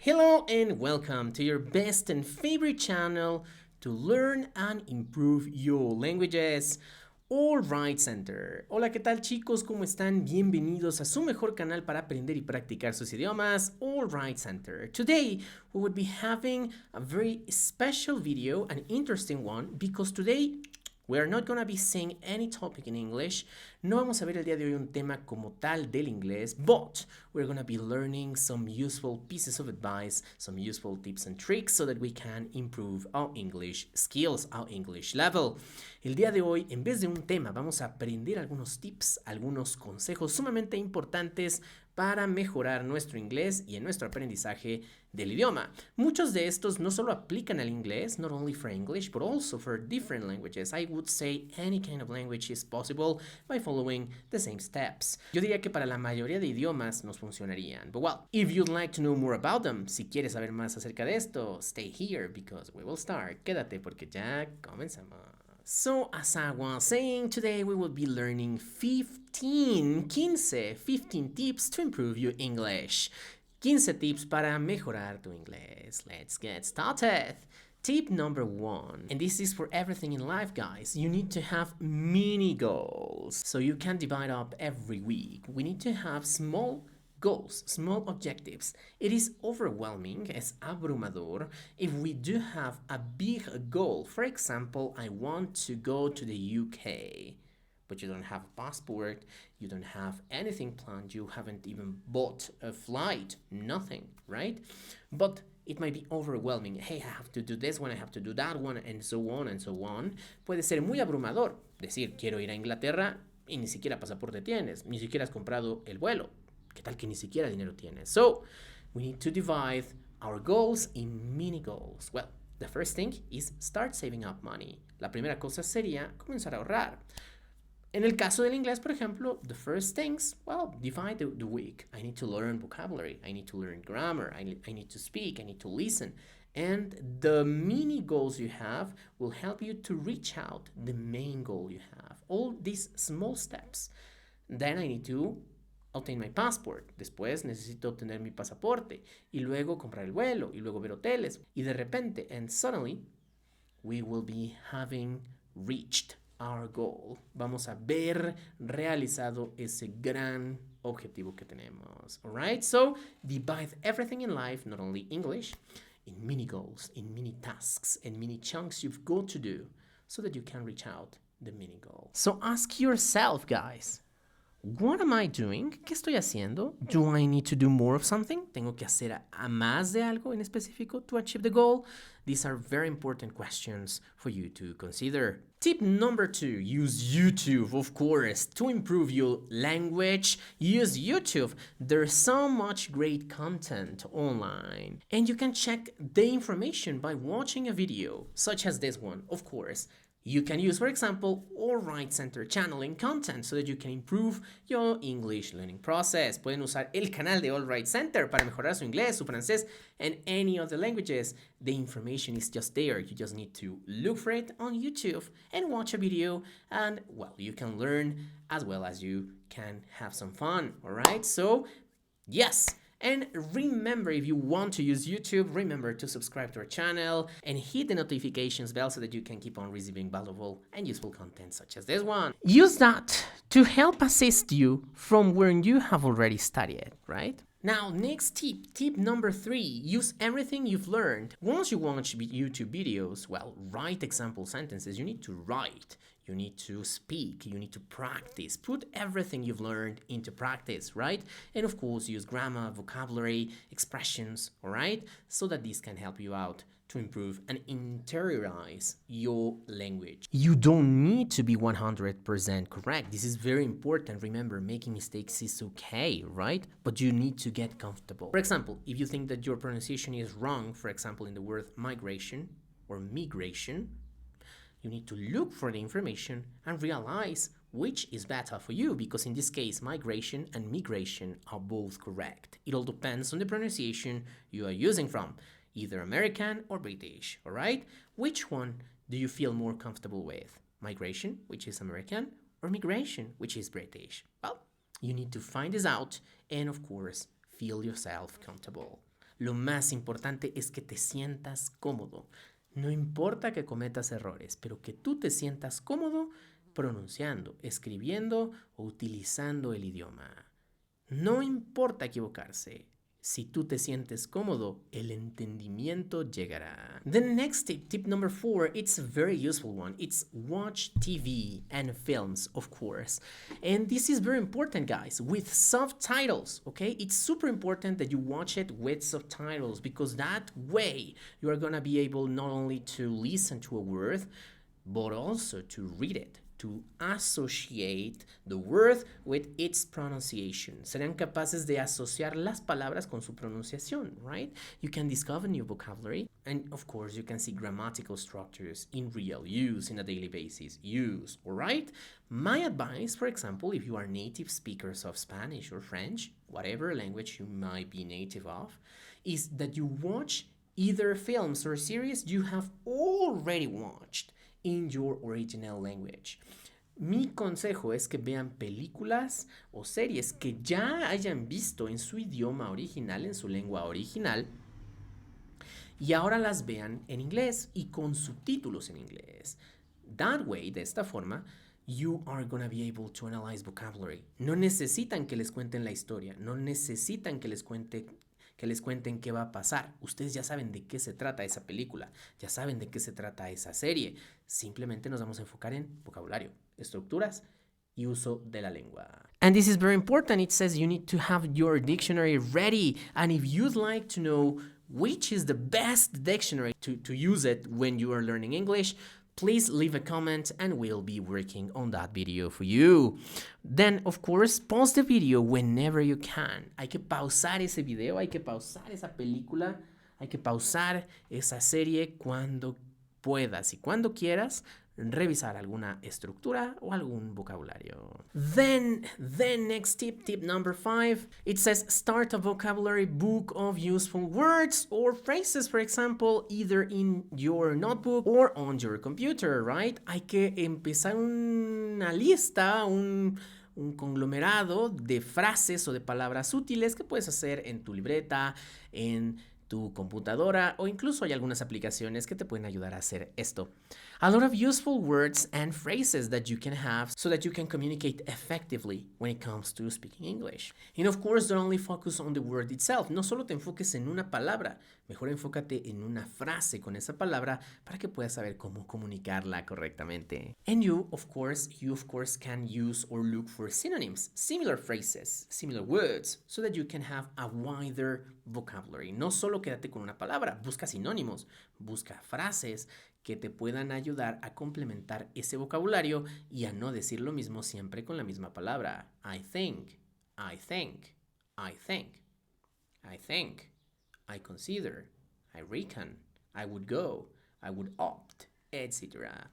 Hello and welcome to your best and favorite channel to learn and improve your languages. All Right Center. Hola, ¿qué tal chicos? ¿Cómo están? Bienvenidos a su mejor canal para aprender y practicar sus idiomas, All Right Center. Today we will be having a very special video, an interesting one, because today we are not going to be saying any topic in English. No vamos a ver el día de hoy un tema como tal del inglés, but we're going to be learning some useful pieces of advice, some useful tips and tricks so that we can improve our English skills, our English level. El día de hoy, en vez de un tema, vamos a aprender algunos tips, algunos consejos sumamente importantes para mejorar nuestro inglés y en nuestro aprendizaje del idioma. Muchos de estos no solo aplican al inglés, not only for English, but also for different languages. I would say any kind of language is possible by following the same steps. Yo diría que para la mayoría de idiomas nos funcionarían. But well, if you'd like to know more about them, si quieres saber más acerca de esto, stay here because we will start. Quédate porque ya comenzamos. So, as I was saying, today we will be learning 15 tips to improve your English. 15 tips para mejorar tu inglés. Let's get started. Tip number 1, and this is for everything in life, guys. You need to have mini goals. So you can divide up every week. We need to have small goals, small objectives. It is overwhelming, es abrumador, if we do have a big goal. For example, I want to go to the UK, but you don't have a passport, you don't have anything planned, you haven't even bought a flight, nothing, right? But it might be overwhelming. Hey, I have to do this one, I have to do that one, and so on and so on. Puede ser muy abrumador decir, quiero ir a Inglaterra y ni siquiera pasaporte tienes, ni siquiera has comprado el vuelo. ¿Qué tal que ni siquiera dinero tienes? So, we need to divide our goals in mini goals. Well, the first thing is start saving up money. La primera cosa sería comenzar a ahorrar. En el caso del inglés, por ejemplo, the first things, well, divide the week. I need to learn vocabulary. I need to learn grammar. I need to speak. I need to listen. And the mini goals you have will help you to reach out the main goal you have. All these small steps. Then I need to obtain my passport, después necesito obtener mi pasaporte y luego comprar el vuelo y luego ver hoteles y de repente, and suddenly, we will be having reached our goal. Vamos a ver realizado ese gran objetivo que tenemos. Alright, so divide everything in life, not only English, in mini goals, in mini tasks, and mini chunks you've got to do so that you can reach out the mini goal. So ask yourself, guys, what am I doing? ¿Qué estoy haciendo? Do I need to do more of something? ¿Tengo que hacer a más de algo en específico to achieve the goal? These are very important questions for you to consider. Tip number 2, use YouTube, of course, to improve your language. Use YouTube. There's so much great content online. And you can check the information by watching a video, such as this one, of course. You can use, for example, All Right Center channeling content so that you can improve your English learning process. Pueden usar el canal de All Right Center para mejorar su inglés, su francés, and any other languages. The information is just there. You just need to look for it on YouTube and watch a video, and, well, you can learn as well as you can have some fun, all right? So, yes. And remember, if you want to use YouTube, remember to subscribe to our channel and hit the notifications bell so that you can keep on receiving valuable and useful content such as this one. Use that to help assist you from where you have already studied, right? Now, next tip number 3, use everything you've learned. Once you watch YouTube videos, well, write example sentences. You need to write. You need to speak, you need to practice, put everything you've learned into practice, right? And of course, use grammar, vocabulary, expressions, all right? So that this can help you out to improve and interiorize your language. You don't need to be 100% correct. This is very important. Remember, making mistakes is okay, right? But you need to get comfortable. For example, if you think that your pronunciation is wrong, for example, in the word migration or migration, you need to look for the information and realize which is better for you, because in this case, migration and migration are both correct. It all depends on the pronunciation you are using from, either American or British, all right? Which one do you feel more comfortable with? Migration, which is American, or migration, which is British? Well, you need to find this out and, of course, feel yourself comfortable. Lo más importante es que te sientas cómodo. No importa que cometas errores, pero que tú te sientas cómodo pronunciando, escribiendo o utilizando el idioma. No importa equivocarse. Si tú te sientes cómodo, el entendimiento llegará. The next tip number 4, it's a very useful one. It's watch TV and films, of course. And this is very important, guys, with subtitles, okay? It's super important that you watch it with subtitles because that way you are gonna be able not only to listen to a word, but also to read it, to associate the word with its pronunciation. Serán capaces de asociar las palabras con su pronunciación, right? You can discover new vocabulary, and of course you can see grammatical structures in real use in a daily basis use, all right? My advice, for example, if you are native speakers of Spanish or French, whatever language you might be native of, is that you watch either films or series you have already watched in your original language. Mi consejo es que vean películas o series que ya hayan visto en su idioma original, en su lengua original, y ahora las vean en inglés y con subtítulos en inglés. That way, de esta forma, you are gonna be able to analyze vocabulary. No necesitan que les cuenten la historia, no necesitan que les cuenten qué va a pasar. Ustedes ya saben de qué se trata esa película, ya saben de qué se trata esa serie. Simplemente nos vamos a enfocar en vocabulario, estructuras y uso de la lengua. And this is very important. It says you need to have your dictionary ready. And if you'd like to know which is the best dictionary to use it when you are learning English, please leave a comment and we'll be working on that video for you. Then, of course, pause the video whenever you can. Hay que pausar ese video, hay que pausar esa película, hay que pausar esa serie cuando puedas y cuando quieras revisar alguna estructura o algún vocabulario. Then next tip number 5, it says start a vocabulary book of useful words or phrases, for example, either in your notebook or on your computer, right? Hay que empezar una lista, un conglomerado de frases o de palabras útiles que puedes hacer en tu libreta, en tu computadora, o incluso hay algunas aplicaciones que te pueden ayudar a hacer esto. A lot of useful words and phrases that you can have so that you can communicate effectively when it comes to speaking English. And of course, don't only focus on the word itself. No solo te enfoques en una palabra, mejor enfócate en una frase con esa palabra para que puedas saber cómo comunicarla correctamente. And you of course can use or look for synonyms, similar phrases, similar words, so that you can have a wider vocabulary. No solo quédate con una palabra, busca sinónimos, busca frases que te puedan ayudar a complementar ese vocabulario y a no decir lo mismo siempre con la misma palabra. I think, I think, I think, I think, I consider, I reckon, I would go, I would opt, etc.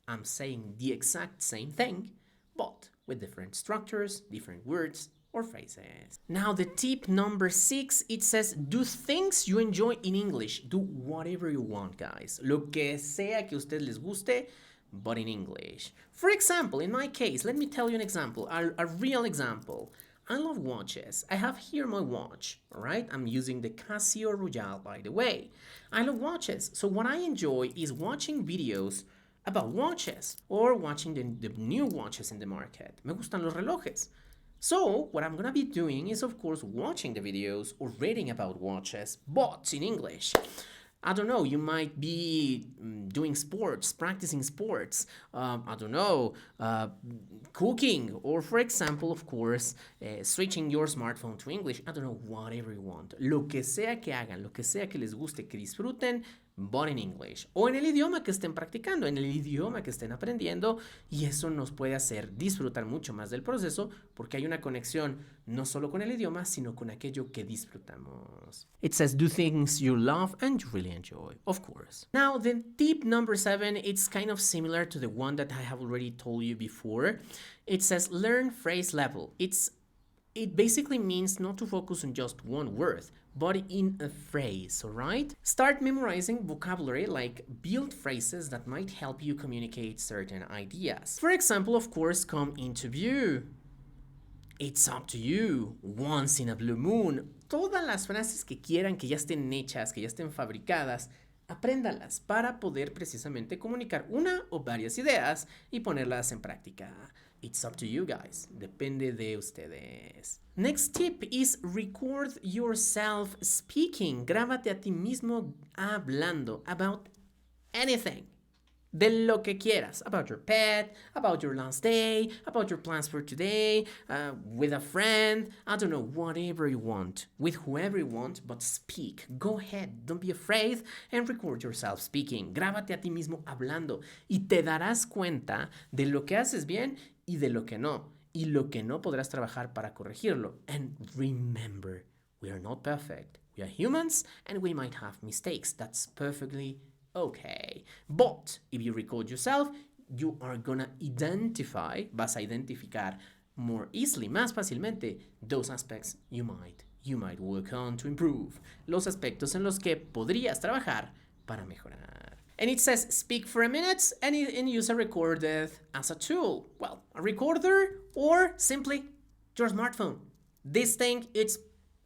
I'm saying the exact same thing, but with different structures, different words, or phrases. Now the tip number 6, it says do things you enjoy in English. Do whatever you want, guys. Lo que sea que a ustedes les guste, but in English. For example, in my case, let me tell you an example, a real example. I love watches. I have here my watch, all right? I'm using the Casio Royale, by the way. I love watches, so what I enjoy is watching videos about watches or watching the new watches in the market. Me gustan los relojes. So, what I'm gonna be doing is, of course, watching the videos or reading about watches, but in English. I don't know, you might be doing sports, practicing sports, I don't know, cooking, or for example, of course, switching your smartphone to English. I don't know, whatever you want. Lo que sea que hagan, lo que sea que les guste, que disfruten, but in English. O en el idioma que estén practicando, en el idioma que estén aprendiendo, y eso nos puede hacer disfrutar mucho más del proceso porque hay una conexión no solo con el idioma, sino con aquello que disfrutamos. It says do things you love and you really enjoy, of course. Now, the tip number 7, it's kind of similar to the one that I have already told you before. It says learn phrase level. It basically means not to focus on just one word, but in a phrase, alright? Start memorizing vocabulary, like build phrases that might help you communicate certain ideas. For example, of course, come into view. It's up to you. Once in a blue moon. Todas las frases que quieran que ya estén hechas, que ya estén fabricadas, apréndalas para poder precisamente comunicar una o varias ideas y ponerlas en práctica. It's up to you guys. Depende de ustedes. Next tip is record yourself speaking. Grábate a ti mismo hablando about anything. De lo que quieras. About your pet, about your last day, about your plans for today, with a friend, I don't know, whatever you want, with whoever you want, but speak. Go ahead, don't be afraid and record yourself speaking. Grábate a ti mismo hablando y te darás cuenta de lo que haces bien y de lo que no. Y lo que no podrás trabajar para corregirlo. And remember, we are not perfect. We are humans and we might have mistakes. That's perfectly okay. But if you record yourself, you are gonna vas a identificar more easily, más fácilmente, those aspects you might work on to improve. Los aspectos en los que podrías trabajar para mejorar. And it says speak for a minute and use a recorder as a tool. Well, a recorder or simply your smartphone. This thing, it's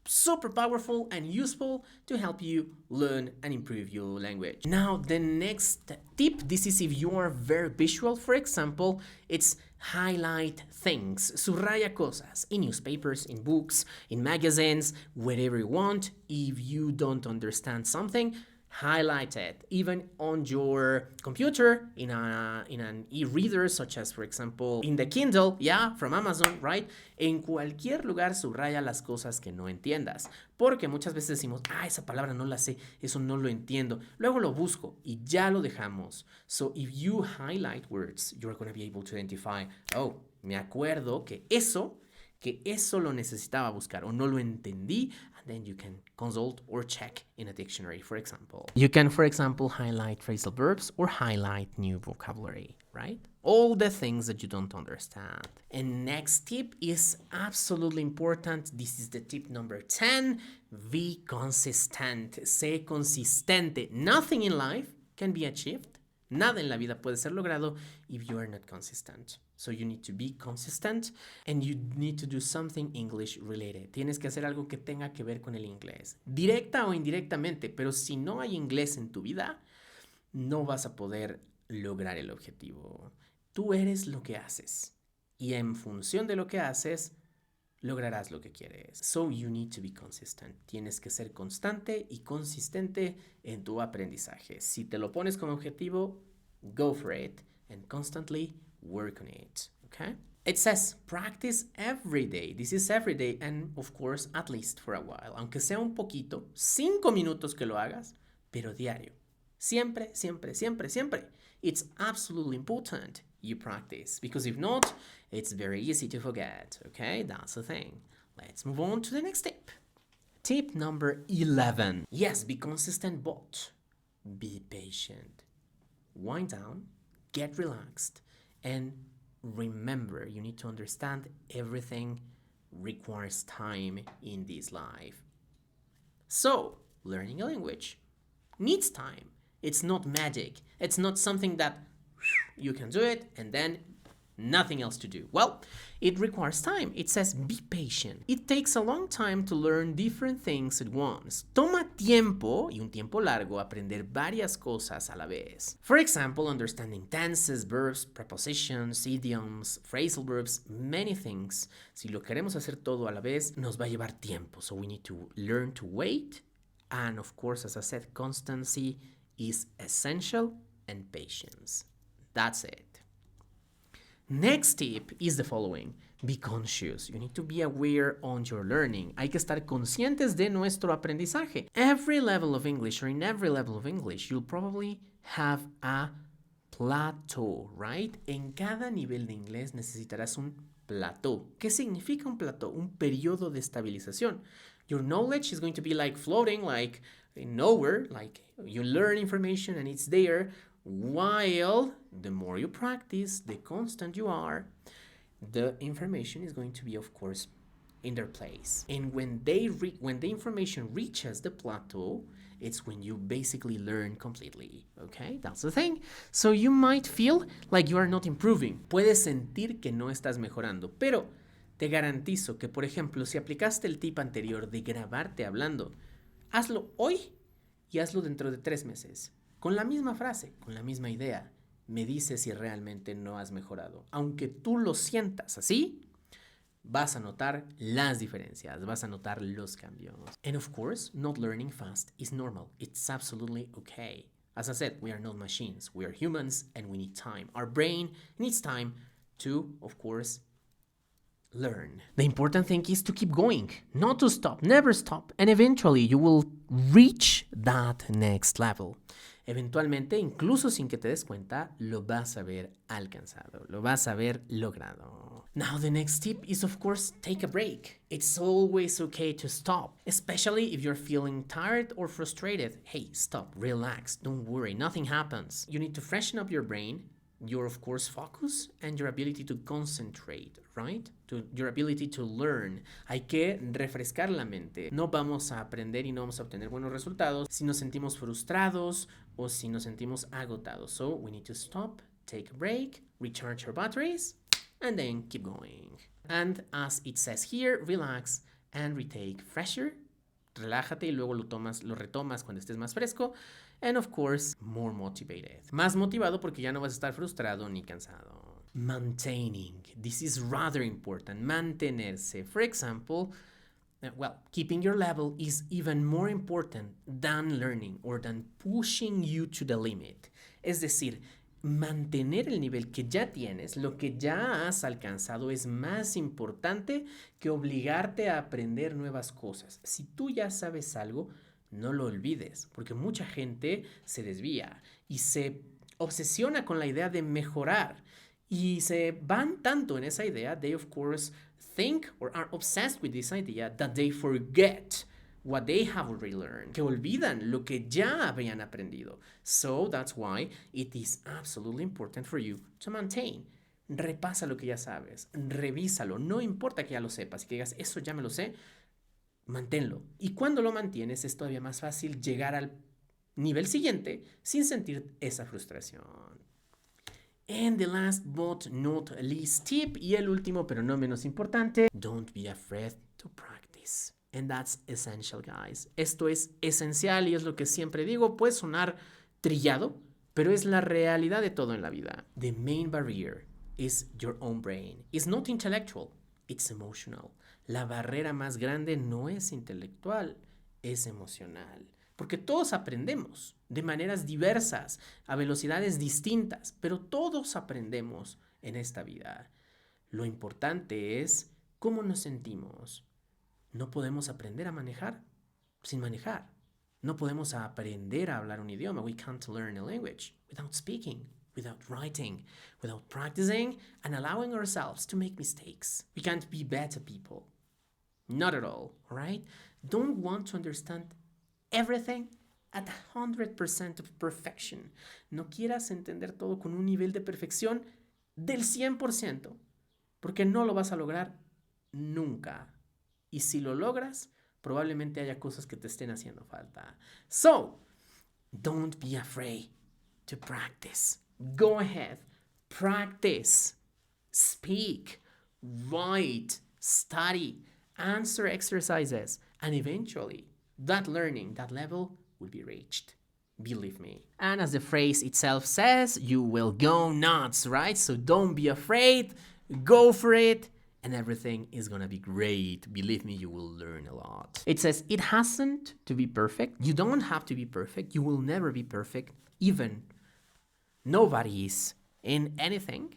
super powerful and useful to help you learn and improve your language. Now, the next tip, this is if you are very visual, for example, it's highlight things, subraya cosas, in newspapers, in books, in magazines, wherever you want. If you don't understand something, highlight it, even on your computer, in an e-reader, such as, for example, in the Kindle, from Amazon, right? En cualquier lugar subraya las cosas que no entiendas, porque muchas veces decimos, esa palabra no la sé, eso no lo entiendo, luego lo busco y ya lo dejamos. So if you highlight words, you're going to be able to identify, me acuerdo que eso lo necesitaba buscar o no lo entendí, and then you can consult or check in a dictionary, for example. You can, for example, highlight phrasal verbs or highlight new vocabulary, right? All the things that you don't understand. And next tip is absolutely important. This is the tip number 10. Be consistent. Sé consistente. Nothing in life can be achieved. Nada en la vida puede ser logrado if you are not consistent. So you need to be consistent and you need to do something English related. Tienes que hacer algo que tenga que ver con el inglés. Directa o indirectamente, pero si no hay inglés en tu vida, no vas a poder lograr el objetivo. Tú eres lo que haces. Y en función de lo que haces, lograrás lo que quieres. So you need to be consistent. Tienes que ser constante y consistente en tu aprendizaje. Si te lo pones como objetivo, go for it and constantly work on it. Okay? It says practice every day. This is every day and of course at least for a while. Aunque sea un poquito, 5 minutos que lo hagas, pero diario. Siempre, siempre, siempre, siempre. It's absolutely important you practice, because if not, it's very easy to forget, okay? That's the thing. Let's move on to the next tip. Tip number 11. Yes, be consistent, but be patient. Wind down, get relaxed, and remember, you need to understand everything requires time in this life. So, learning a language needs time. It's not magic. It's not something that you can do it and then nothing else to do. Well, it requires time. It says be patient. It takes a long time to learn different things at once. Toma tiempo, y un tiempo largo, aprender varias cosas a la vez. For example, understanding tenses, verbs, prepositions, idioms, phrasal verbs, many things. Si lo queremos hacer todo a la vez, nos va a llevar tiempo. So we need to learn to wait. And of course, as I said, constancy is essential and patience. That's it. Next tip is the following. Be conscious. You need to be aware on your learning. Hay que estar conscientes de nuestro aprendizaje. Every level of English, or in every level of English, you'll probably have a plateau, right? En cada nivel de inglés necesitarás un plateau. ¿Qué significa un plateau? Un periodo de estabilización. Your knowledge is going to be like floating, like nowhere, like you learn information and it's there, while the more you practice, the constant you are, the information is going to be, of course, in their place. And when the information reaches the plateau, it's when you basically learn completely, okay? That's the thing. So you might feel like you are not improving. Puedes sentir que no estás mejorando, pero Te garantizo que, por ejemplo, si aplicaste el tip anterior de grabarte hablando, hazlo hoy y hazlo dentro de 3 meses. Con la misma frase, con la misma idea. Me dices si realmente no has mejorado. Aunque tú lo sientas así, vas a notar las diferencias, vas a notar los cambios. And of course, not learning fast is normal. It's absolutely okay. As I said, we are not machines. We are humans and we need time. Our brain needs time to, of course, learn. The important thing is to keep going, not to stop, never stop, and eventually you will reach that next level. Eventualmente, incluso sin que te des cuenta, lo vas a haber alcanzado, lo vas a haber logrado. Now the next tip is, of course, take a break. It's always okay to stop, especially if you're feeling tired or frustrated. Hey, stop, relax, don't worry, nothing happens. You need to freshen up your brain, your, of course, focus, and your ability to concentrate, right? Your ability to learn. Hay que refrescar la mente. No vamos a aprender y no vamos a obtener buenos resultados si nos sentimos frustrados o si nos sentimos agotados. So we need to stop, take a break, recharge our batteries, and then keep going. And as it says here, relax and retake fresher. Relájate y luego lo retomas cuando estés más fresco. And of course, more motivated. Más motivado porque ya no vas a estar frustrado ni cansado. Maintaining. This is rather important. Mantenerse. For example, keeping your level is even more important than learning or than pushing you to the limit. Es decir, mantener el nivel que ya tienes, lo que ya has alcanzado, es más importante que obligarte a aprender nuevas cosas. Si tú ya sabes algo, no lo olvides, porque mucha gente se desvía y se obsesiona con la idea de mejorar y se van tanto en esa idea, they of course think or are obsessed with this idea that they forget what they have already learned, que olvidan lo que ya habían aprendido. So that's why it is absolutely important for you to maintain. Repasa lo que ya sabes, revísalo, no importa que ya lo sepas y que digas, eso ya me lo sé, manténlo. Y cuando lo mantienes es todavía más fácil llegar al nivel siguiente sin sentir esa frustración. And the last but not least tip, y el último pero no menos importante, don't be afraid to practice. And that's essential, guys. Esto es esencial y es lo que siempre digo. Puede sonar trillado, pero es la realidad de todo en la vida. The main barrier is your own brain. It's not intellectual, it's emotional. La barrera más grande no es intelectual, es emocional. Porque todos aprendemos de maneras diversas, a velocidades distintas, pero todos aprendemos en esta vida. Lo importante es cómo nos sentimos. No podemos aprender a manejar sin manejar. No podemos aprender a hablar un idioma. We can't learn a language without speaking, without writing, without practicing and allowing ourselves to make mistakes. We can't be better people. Not at all, all right? Don't want to understand everything at 100% of perfection. No quieras entender todo con un nivel de perfección del 100%, porque no lo vas a lograr nunca. Y si lo logras, probablemente haya cosas que te estén haciendo falta. So, don't be afraid to practice. Go ahead, practice, speak, write, study, answer exercises, and eventually that learning, that level will be reached. Believe me. And as the phrase itself says, you will go nuts, right? So don't be afraid, go for it, and everything is gonna be great. Believe me, you will learn a lot. It says it hasn't to be perfect. You don't have to be perfect. You will never be perfect. Even nobody is in anything.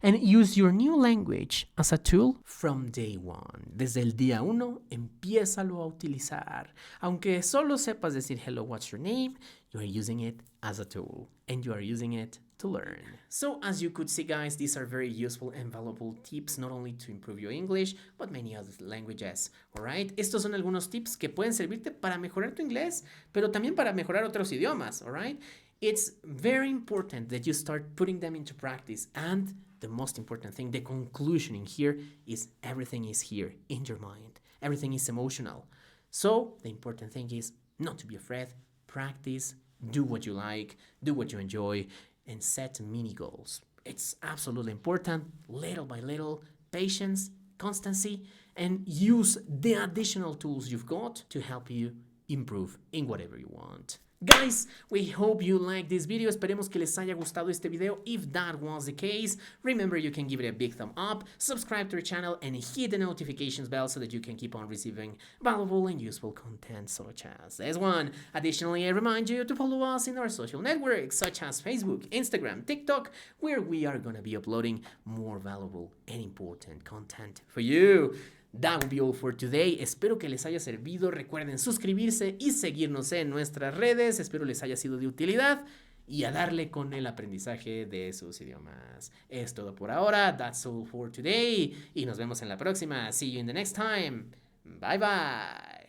And use your new language as a tool from day one. Desde el día uno, empiézalo a utilizar. Aunque solo sepas decir hello, what's your name, you are using it as a tool. And you are using it to learn. So as you could see, guys, these are very useful and valuable tips, not only to improve your English, but many other languages. Alright, estos son algunos tips que pueden servirte para mejorar tu inglés, pero también para mejorar otros idiomas. Alright, it's very important that you start putting them into practice. And the most important thing, the conclusion in here is everything is here in your mind. Everything is emotional. So the important thing is not to be afraid, practice, do what you like, do what you enjoy, and set mini goals. It's absolutely important, little by little, patience, constancy, and use the additional tools you've got to help you improve in whatever you want. Guys, we hope you liked this video. Esperemos que les haya gustado este video. If that was the case, remember you can give it a big thumb up, subscribe to our channel, and hit the notifications bell so that you can keep on receiving valuable and useful content such as this one. Additionally, I remind you to follow us in our social networks such as Facebook, Instagram, TikTok, where we are going to be uploading more valuable and important content for you. That will be all for today. Espero que les haya servido. Recuerden suscribirse y seguirnos en nuestras redes. Espero les haya sido de utilidad y a darle con el aprendizaje de sus idiomas. Es todo por ahora. That's all for today. Y nos vemos en la próxima. See you in the next time. Bye bye.